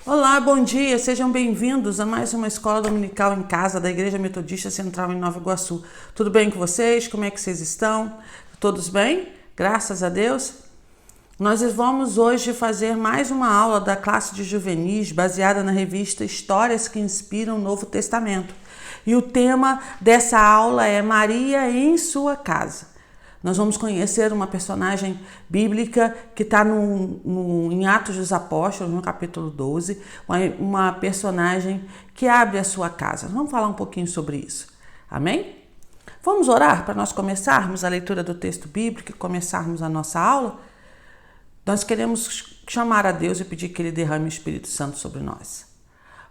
Olá, bom dia, sejam bem-vindos a mais uma escola dominical em casa da Igreja Metodista Central em Nova Iguaçu. Tudo bem com vocês? Como é que vocês estão? Todos bem? Graças a Deus. Nós vamos hoje fazer mais uma aula da classe de juvenis baseada na revista Histórias que Inspiram o Novo Testamento. E o tema dessa aula é Maria em sua casa. Nós vamos conhecer uma personagem bíblica que está em Atos dos Apóstolos, no capítulo 12, uma personagem que abre a sua casa. Vamos falar um pouquinho sobre isso. Amém? Vamos orar para nós começarmos a leitura do texto bíblico e começarmos a nossa aula? Nós queremos chamar a Deus e pedir que Ele derrame o Espírito Santo sobre nós.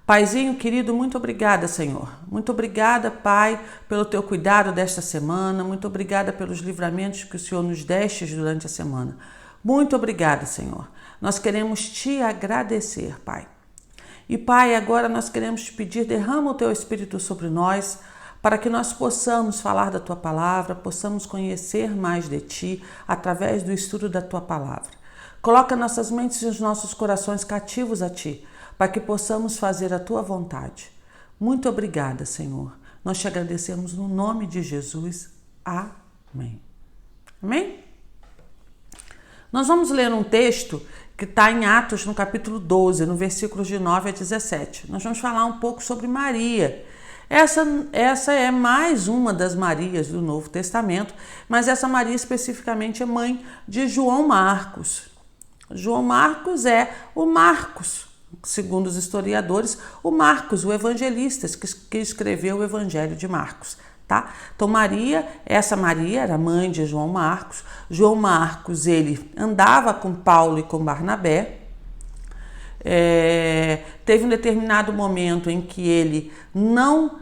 Paizinho querido, muito obrigada, Senhor. Muito obrigada, Pai, pelo Teu cuidado desta semana. Muito obrigada pelos livramentos que o Senhor nos deste durante a semana. Muito obrigada, Senhor. Nós queremos Te agradecer, Pai. E, Pai, agora nós queremos Te pedir, derrama o Teu Espírito sobre nós, para que nós possamos falar da Tua palavra, possamos conhecer mais de Ti através do estudo da Tua palavra. Coloca nossas mentes e os nossos corações cativos a Ti, para que possamos fazer a Tua vontade. Muito obrigada, Senhor. Nós Te agradecemos no nome de Jesus. Amém. Amém? Nós vamos ler um texto que está em Atos, no capítulo 12, no versículos de 9 a 17. Nós vamos falar um pouco sobre Maria. Essa é mais uma das Marias do Novo Testamento, mas essa Maria especificamente é mãe de João Marcos. João Marcos é o Marcos, segundo os historiadores, o Marcos, o evangelista que escreveu o Evangelho de Marcos, tá? Então essa Maria era mãe de João Marcos. João Marcos, ele andava com Paulo e com Barnabé. Teve um determinado momento em que ele não,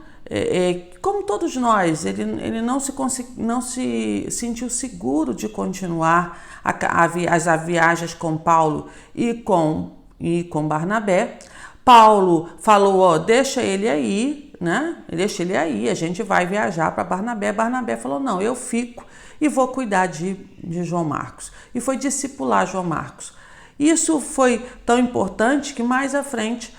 como todos nós, ele não se sentiu seguro de continuar as viagens com Paulo e com Barnabé. Paulo falou, deixa ele aí, né? Deixa ele aí, a gente vai viajar para Barnabé. Barnabé falou, não, eu fico e vou cuidar de João Marcos. E foi discipular João Marcos. Isso foi tão importante que mais à frente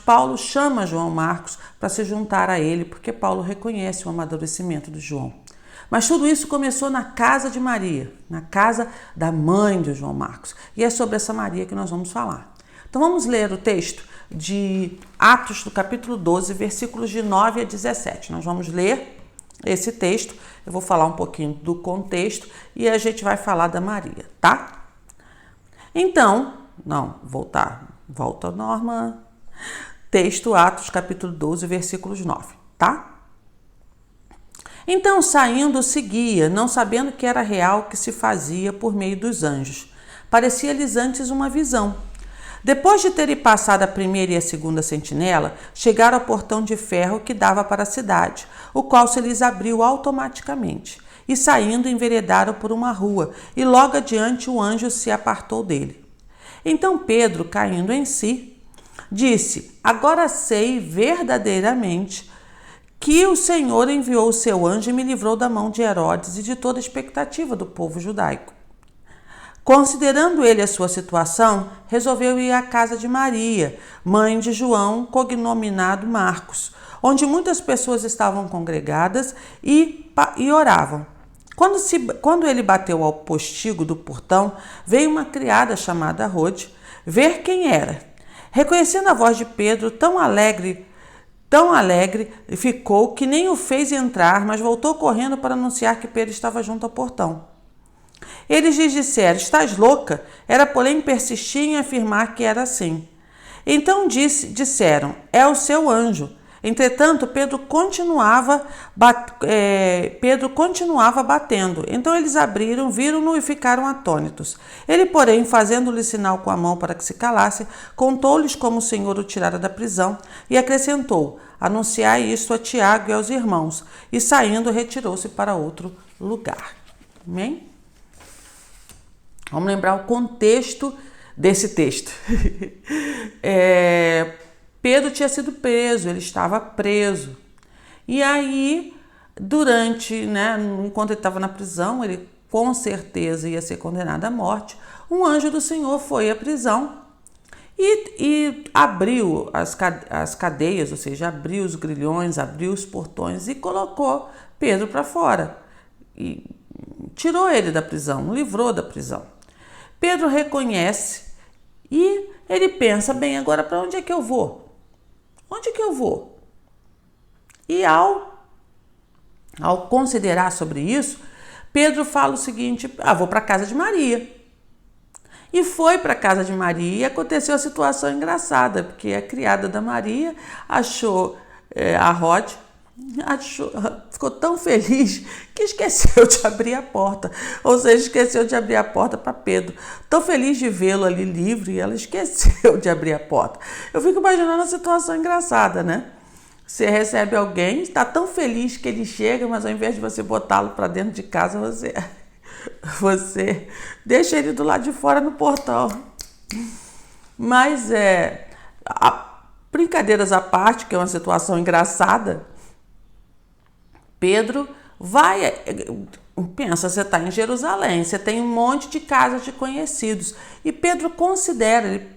Paulo chama João Marcos para se juntar a ele, porque Paulo reconhece o amadurecimento de João. Mas tudo isso começou na casa de Maria, na casa da mãe de João Marcos. E é sobre essa Maria que nós vamos falar. Então vamos ler o texto de Atos, do capítulo 12, versículos de 9 a 17. Nós vamos ler esse texto, eu vou falar um pouquinho do contexto e a gente vai falar da Maria, tá? Então, volta Norma. Texto Atos, capítulo 12, versículos 9, tá? Então, saindo, seguia, não sabendo que era real o que se fazia por meio dos anjos. Parecia-lhes antes uma visão. Depois de terem passado a primeira e a segunda sentinela, chegaram ao portão de ferro que dava para a cidade, o qual se lhes abriu automaticamente. E saindo, enveredaram por uma rua, e logo adiante o anjo se apartou dele. Então Pedro, caindo em si, disse, agora sei verdadeiramente que o Senhor enviou o seu anjo e me livrou da mão de Herodes e de toda a expectativa do povo judaico. Considerando ele a sua situação, resolveu ir à casa de Maria, mãe de João, cognominado Marcos, onde muitas pessoas estavam congregadas e oravam. Quando ele bateu ao postigo do portão, veio uma criada chamada Rode ver quem era. Reconhecendo a voz de Pedro, tão alegre, ficou que nem o fez entrar, mas voltou correndo para anunciar que Pedro estava junto ao portão. Eles lhes disseram, estás louca? Ela, porém, persistia em afirmar que era assim. Então disseram, é o seu anjo. Entretanto, Pedro continuava batendo. Então eles abriram, viram-no e ficaram atônitos. Ele, porém, fazendo-lhe sinal com a mão para que se calasse, contou-lhes como o Senhor o tirara da prisão e acrescentou, anunciai isto a Tiago e aos irmãos. E saindo, retirou-se para outro lugar. Amém? Vamos lembrar o contexto desse texto. Pedro tinha sido preso, ele estava preso. E aí, enquanto ele estava na prisão, ele com certeza ia ser condenado à morte. Um anjo do Senhor foi à prisão e abriu as cadeias, ou seja, abriu os grilhões, abriu os portões e colocou Pedro para fora. E tirou ele da prisão, livrou da prisão. Pedro reconhece e ele pensa, bem, agora para onde é que eu vou? Onde é que eu vou? E ao considerar sobre isso, Pedro fala o seguinte, vou para a casa de Maria. E foi para a casa de Maria e aconteceu a situação engraçada, porque a criada da Maria achou a Rod, ficou tão feliz que esqueceu de abrir a porta. Ou seja, esqueceu de abrir a porta para Pedro. Tão feliz de vê-lo ali livre e ela esqueceu de abrir a porta. Eu fico imaginando a situação engraçada, né? Você recebe alguém, está tão feliz que ele chega, mas ao invés de você botá-lo para dentro de casa, você deixa ele do lado de fora no portão. Mas brincadeiras à parte, que é uma situação engraçada, Pedro pensa, você está em Jerusalém, você tem um monte de casas de conhecidos. E Pedro considera, ele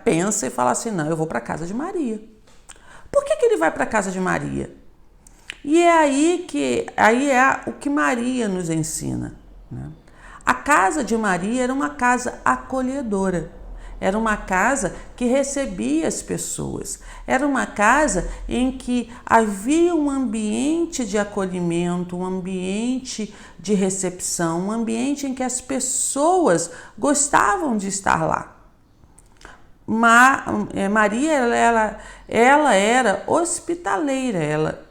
pensa e fala assim, não, eu vou para a casa de Maria. Por que ele vai para a casa de Maria? E é aí é o que Maria nos ensina, né? A casa de Maria era uma casa acolhedora, era uma casa que recebia as pessoas, era uma casa em que havia um ambiente de acolhimento, um ambiente de recepção, um ambiente em que as pessoas gostavam de estar lá. Maria, ela era hospitaleira,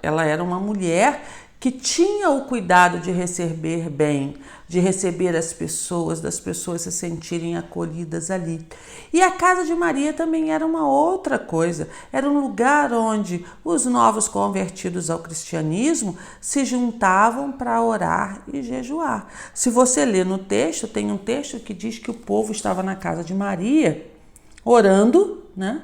ela era uma mulher que tinha o cuidado de receber bem, de receber as pessoas, das pessoas se sentirem acolhidas ali. E a casa de Maria também era uma outra coisa, era um lugar onde os novos convertidos ao cristianismo se juntavam para orar e jejuar. Se você ler no texto, tem um texto que diz que o povo estava na casa de Maria orando, né?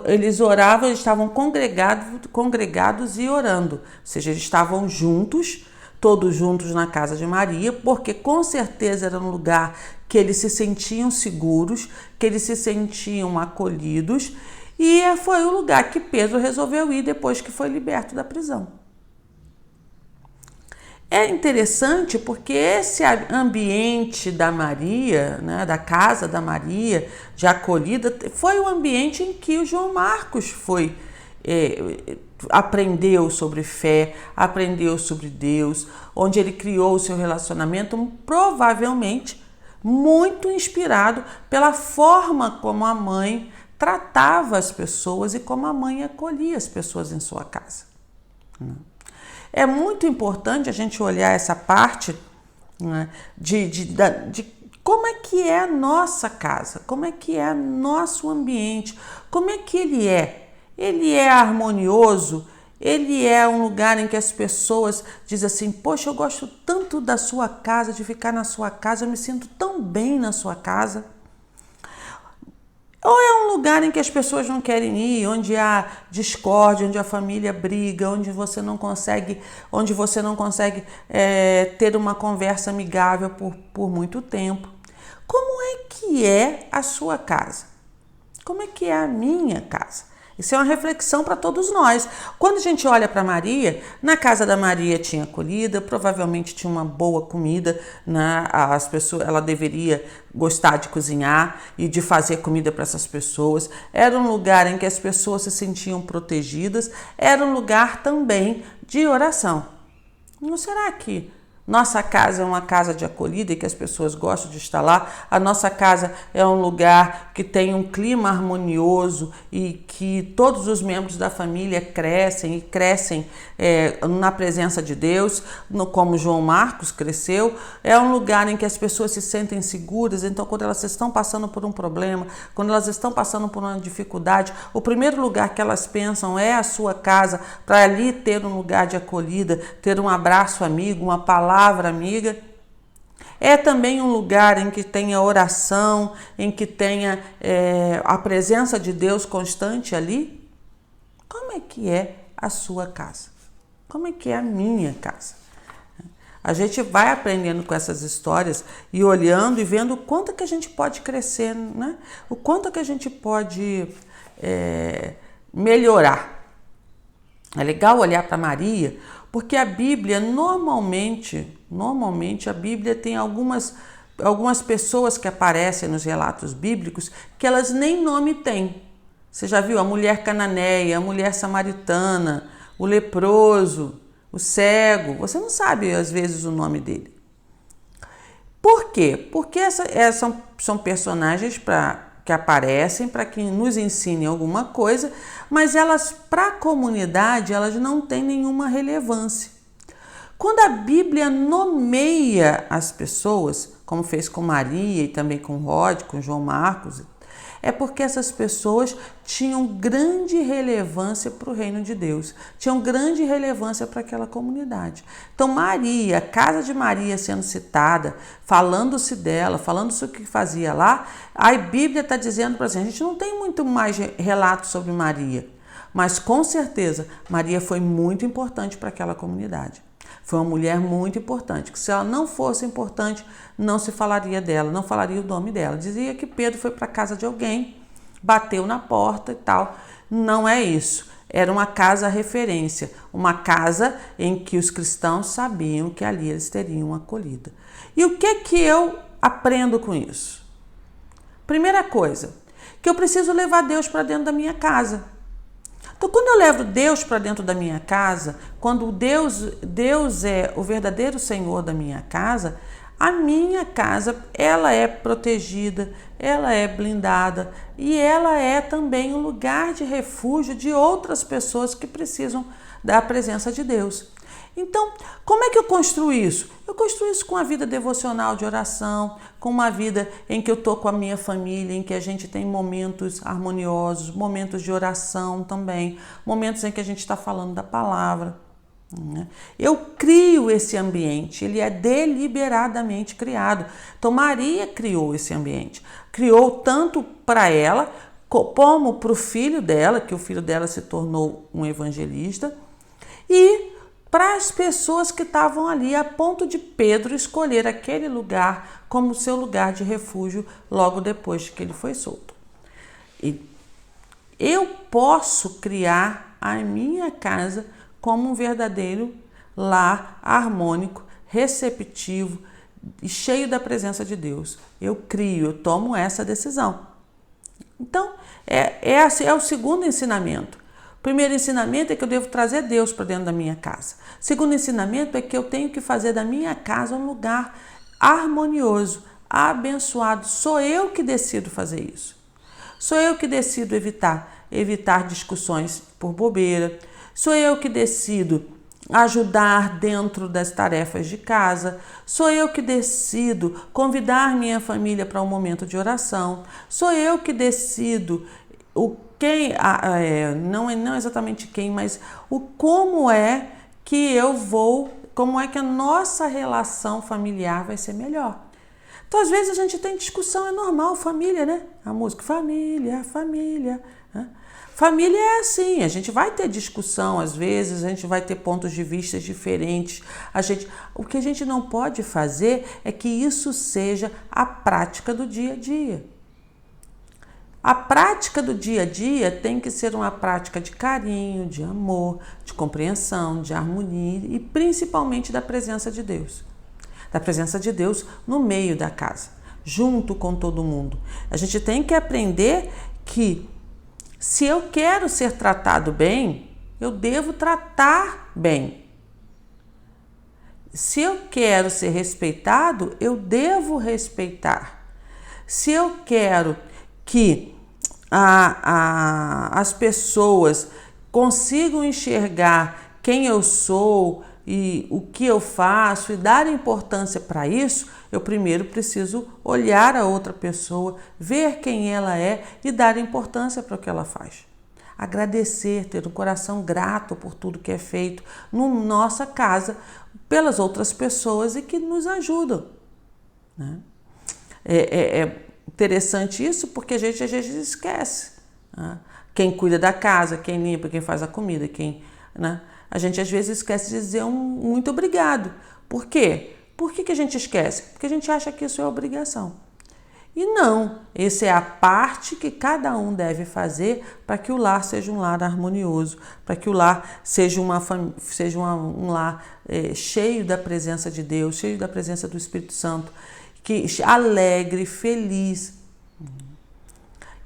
Eles oravam, eles estavam congregados e orando, ou seja, eles estavam juntos, todos juntos na casa de Maria, porque com certeza era um lugar que eles se sentiam seguros, que eles se sentiam acolhidos, e foi o lugar que Pedro resolveu ir depois que foi liberto da prisão. É interessante porque esse ambiente da Maria, né, da casa da Maria, de acolhida, foi o ambiente em que o João Marcos aprendeu sobre fé, aprendeu sobre Deus, onde ele criou o seu relacionamento, provavelmente muito inspirado pela forma como a mãe tratava as pessoas e como a mãe acolhia as pessoas em sua casa. É muito importante a gente olhar essa parte, né, de como é que é a nossa casa, como é que é nosso ambiente, como é que ele é. Ele é harmonioso, ele é um lugar em que as pessoas dizem assim, poxa, eu gosto tanto da sua casa, de ficar na sua casa, eu me sinto tão bem na sua casa. Ou é um lugar em que as pessoas não querem ir, onde há discórdia, onde a família briga, onde você não consegue ter uma conversa amigável por muito tempo. Como é que é a sua casa? Como é que é a minha casa? Isso é uma reflexão para todos nós. Quando a gente olha para Maria, na casa da Maria tinha acolhida, provavelmente tinha uma boa comida, né? Ela deveria gostar de cozinhar e de fazer comida para essas pessoas. Era um lugar em que as pessoas se sentiam protegidas, era um lugar também de oração. Não será que nossa casa é uma casa de acolhida e que as pessoas gostam de estar lá? A nossa casa é um lugar que tem um clima harmonioso e que todos os membros da família crescem na presença de Deus, como João Marcos cresceu. É um lugar em que as pessoas se sentem seguras, então quando elas estão passando por um problema, quando elas estão passando por uma dificuldade, o primeiro lugar que elas pensam é a sua casa, para ali ter um lugar de acolhida, ter um abraço amigo, uma palavra amiga. É também um lugar em que tenha oração, em que tenha a presença de Deus constante ali. Como é que é a sua casa? Como é que é a minha casa? A gente vai aprendendo com essas histórias e olhando e vendo o quanto que a gente pode crescer, né? O quanto que a gente pode melhorar. É legal olhar para Maria, porque a Bíblia, normalmente a Bíblia tem algumas pessoas que aparecem nos relatos bíblicos que elas nem nome têm. Você já viu a mulher cananeia, a mulher samaritana, o leproso, o cego? Você não sabe, às vezes, o nome dele. Por quê? Porque são personagens que aparecem para que nos ensinem alguma coisa, mas elas, para a comunidade, elas não têm nenhuma relevância. Quando a Bíblia nomeia as pessoas, como fez com Maria e também com Rod, com João Marcos, é porque essas pessoas tinham grande relevância para o reino de Deus, tinham grande relevância para aquela comunidade. Então Maria, a casa de Maria sendo citada, falando-se dela, falando-se o que fazia lá, a Bíblia está dizendo para a gente não tem muito mais relatos sobre Maria, mas com certeza Maria foi muito importante para aquela comunidade. Foi uma mulher muito importante, que se ela não fosse importante, não se falaria dela, não falaria o nome dela. Dizia que Pedro foi para a casa de alguém, bateu na porta e tal. Não é isso. Era uma casa referência, uma casa em que os cristãos sabiam que ali eles teriam acolhida. E o que eu aprendo com isso? Primeira coisa, que eu preciso levar Deus para dentro da minha casa. Então, quando eu levo Deus para dentro da minha casa, quando Deus é o verdadeiro Senhor da minha casa, a minha casa, ela é protegida, ela é blindada e ela é também um lugar de refúgio de outras pessoas que precisam da presença de Deus. Então, como é que eu construo isso? Eu construo isso com a vida devocional de oração, com uma vida em que eu estou com a minha família, em que a gente tem momentos harmoniosos, momentos de oração também, momentos em que a gente está falando da palavra. Eu crio esse ambiente, ele é deliberadamente criado. Então Maria criou esse ambiente, criou tanto para ela como para o filho dela, que o filho dela se tornou um evangelista, e para as pessoas que estavam ali, a ponto de Pedro escolher aquele lugar como seu lugar de refúgio logo depois de que ele foi solto. E eu posso criar a minha casa como um verdadeiro lar harmônico, receptivo e cheio da presença de Deus. Eu crio, eu tomo essa decisão. Então, é o segundo ensinamento. O primeiro ensinamento é que eu devo trazer Deus para dentro da minha casa. O segundo ensinamento é que eu tenho que fazer da minha casa um lugar harmonioso, abençoado. Sou eu que decido fazer isso. Sou eu que decido evitar discussões por bobeira. Sou eu que decido ajudar dentro das tarefas de casa. Sou eu que decido convidar minha família para um momento de oração. Sou eu que decido não exatamente quem, mas como é que como é que a nossa relação familiar vai ser melhor. Então, às vezes a gente tem discussão, é normal, família, né? A música, família. Né? Família é assim, a gente vai ter discussão, às vezes, a gente vai ter pontos de vista diferentes. O que a gente não pode fazer é que isso seja a prática do dia a dia. A prática do dia a dia tem que ser uma prática de carinho, de amor, de compreensão, de harmonia e principalmente da presença de Deus. Da presença de Deus no meio da casa, junto com todo mundo. A gente tem que aprender que se eu quero ser tratado bem, eu devo tratar bem. Se eu quero ser respeitado, eu devo respeitar. Se eu quero que as pessoas consigam enxergar quem eu sou e o que eu faço e dar importância para isso, eu primeiro preciso olhar a outra pessoa, ver quem ela é e dar importância para o que ela faz. Agradecer, ter um coração grato por tudo que é feito na nossa casa, pelas outras pessoas e que nos ajudam. Né? É interessante isso porque a gente às vezes esquece. Né? Quem cuida da casa, quem limpa, quem faz a comida, né? A gente às vezes esquece de dizer um muito obrigado, Por quê? Por que a gente esquece? Porque a gente acha que isso é obrigação. E não, essa é a parte que cada um deve fazer para que o lar seja um lar harmonioso, para que o lar seja um lar cheio da presença de Deus, cheio da presença do Espírito Santo, que alegre, feliz.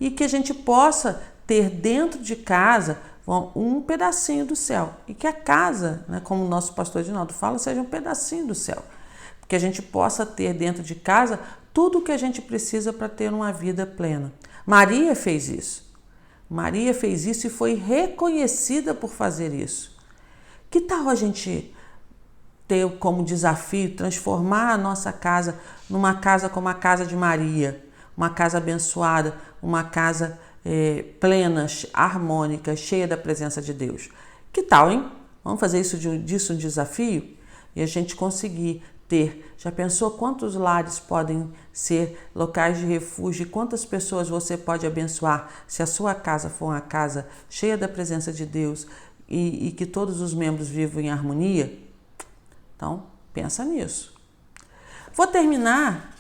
E que a gente possa ter dentro de casa um pedacinho do céu. E que a casa, né, como o nosso pastor Edinaldo fala, seja um pedacinho do céu. Que a gente possa ter dentro de casa tudo o que a gente precisa para ter uma vida plena. Maria fez isso. Maria fez isso e foi reconhecida por fazer isso. Que tal a gente ter como desafio transformar a nossa casa numa casa como a casa de Maria, uma casa abençoada, uma casa plena, harmônica, cheia da presença de Deus? Que tal, hein? Vamos fazer disso um desafio? E a gente conseguir ter. Já pensou quantos lares podem ser locais de refúgio e quantas pessoas você pode abençoar se a sua casa for uma casa cheia da presença de Deus e que todos os membros vivam em harmonia? Então, pensa nisso. Vou terminar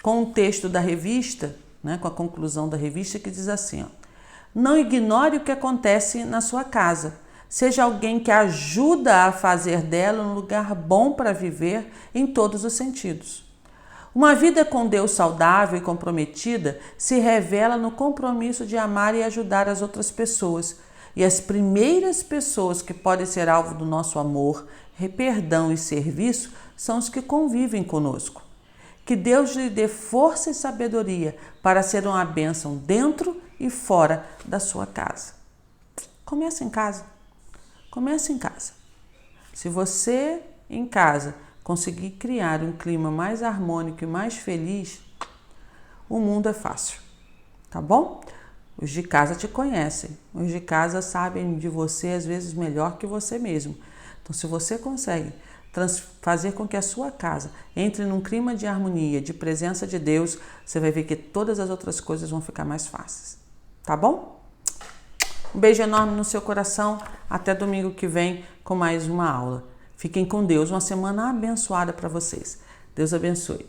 com um texto da revista, né, com a conclusão da revista, que diz assim, ó: não ignore o que acontece na sua casa. Seja alguém que ajuda a fazer dela um lugar bom para viver em todos os sentidos. Uma vida com Deus saudável e comprometida se revela no compromisso de amar e ajudar as outras pessoas. E as primeiras pessoas que podem ser alvo do nosso amor, perdão e serviço são os que convivem conosco. Que Deus lhe dê força e sabedoria para ser uma bênção dentro e fora da sua casa. Comece em casa. Comece em casa. Se você, em casa, conseguir criar um clima mais harmônico e mais feliz, o mundo é fácil, tá bom? Os de casa te conhecem. Os de casa sabem de você, às vezes, melhor que você mesmo. Então, se você consegue fazer com que a sua casa entre num clima de harmonia, de presença de Deus, você vai ver que todas as outras coisas vão ficar mais fáceis, tá bom? Um beijo enorme no seu coração. Até domingo que vem com mais uma aula. Fiquem com Deus. Uma semana abençoada para vocês. Deus abençoe.